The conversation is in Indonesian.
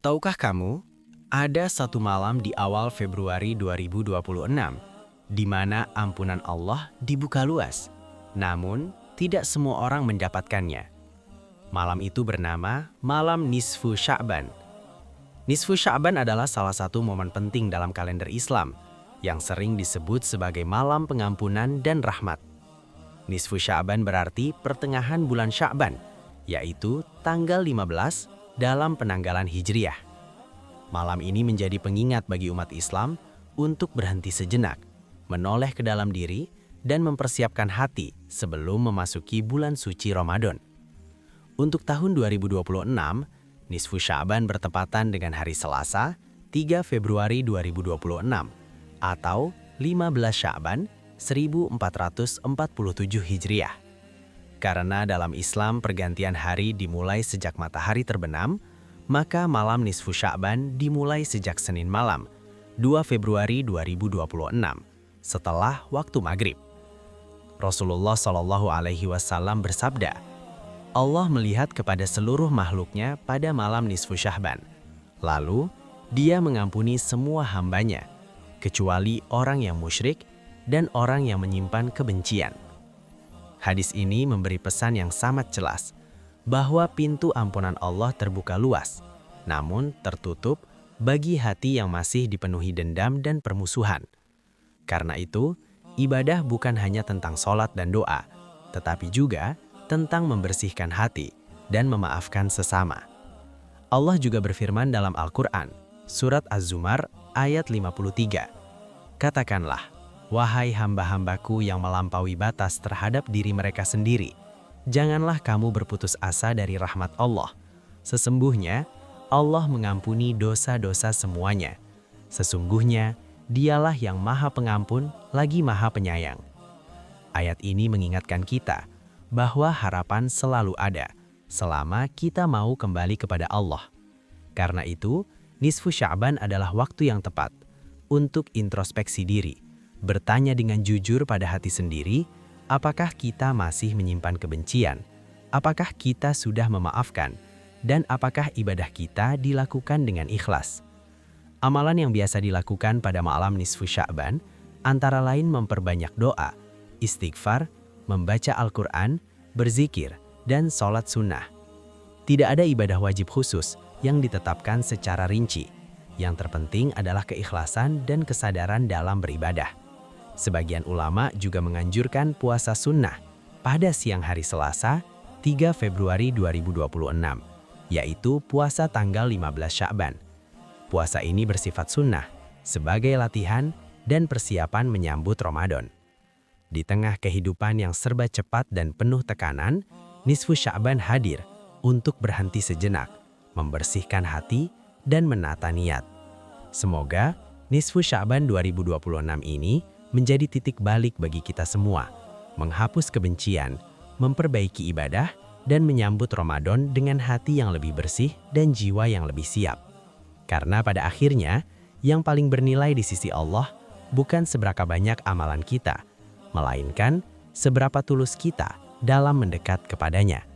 Tahukah kamu, ada satu malam di awal Februari 2026, di mana ampunan Allah dibuka luas. Namun, tidak semua orang mendapatkannya. Malam itu bernama Malam Nisfu Sya'ban. Nisfu Sya'ban adalah salah satu momen penting dalam kalender Islam, yang sering disebut sebagai malam pengampunan dan rahmat. Nisfu Sya'ban berarti pertengahan bulan Sya'ban, yaitu tanggal 15 dalam penanggalan Hijriyah. Malam ini menjadi pengingat bagi umat Islam untuk berhenti sejenak, menoleh ke dalam diri, dan mempersiapkan hati sebelum memasuki bulan suci Ramadan. Untuk tahun 2026, Nisfu Sya'ban bertepatan dengan hari Selasa, 3 Februari 2026, atau 15 Sya'ban 1447 Hijriah. Karena dalam Islam pergantian hari dimulai sejak matahari terbenam, maka malam Nisfu Sya'ban dimulai sejak Senin malam, 2 Februari 2026, setelah waktu maghrib. Rasulullah SAW bersabda, Allah melihat kepada seluruh makhluknya pada malam Nisfu Sya'ban. Lalu, Dia mengampuni semua hambanya, kecuali orang yang musyrik dan orang yang menyimpan kebencian. Hadis ini memberi pesan yang sangat jelas, bahwa pintu ampunan Allah terbuka luas, namun tertutup bagi hati yang masih dipenuhi dendam dan permusuhan. Karena itu, ibadah bukan hanya tentang sholat dan doa, tetapi juga tentang membersihkan hati dan memaafkan sesama. Allah juga berfirman dalam Al-Quran, Surat Az-Zumar ayat 53, Katakanlah, wahai hamba-hambaku yang melampaui batas terhadap diri mereka sendiri, janganlah kamu berputus asa dari rahmat Allah. Sesungguhnya, Allah mengampuni dosa-dosa semuanya. Sesungguhnya, Dialah yang Maha Pengampun lagi Maha Penyayang. Ayat ini mengingatkan kita bahwa harapan selalu ada selama kita mau kembali kepada Allah. Karena itu, Nisfu Sya'ban adalah waktu yang tepat untuk introspeksi diri, bertanya dengan jujur pada hati sendiri, apakah kita masih menyimpan kebencian, apakah kita sudah memaafkan, dan apakah ibadah kita dilakukan dengan ikhlas. Amalan yang biasa dilakukan pada malam Nisfu Sya'ban antara lain memperbanyak doa, istighfar, membaca Al-Quran, berzikir, dan sholat sunnah. Tidak ada ibadah wajib khusus yang ditetapkan secara rinci. Yang terpenting adalah keikhlasan dan kesadaran dalam beribadah. Sebagian ulama juga menganjurkan puasa sunnah pada siang hari Selasa, 3 Februari 2026, yaitu puasa tanggal 15 Sya'ban. Puasa ini bersifat sunnah sebagai latihan dan persiapan menyambut Ramadan. Di tengah kehidupan yang serba cepat dan penuh tekanan, Nisfu Sya'ban hadir untuk berhenti sejenak, membersihkan hati, dan menata niat. Semoga Nisfu Sya'ban 2026 ini menjadi titik balik bagi kita semua, menghapus kebencian, memperbaiki ibadah, dan menyambut Ramadan dengan hati yang lebih bersih dan jiwa yang lebih siap. Karena pada akhirnya, yang paling bernilai di sisi Allah bukan seberapa banyak amalan kita, melainkan seberapa tulus kita dalam mendekat kepadanya.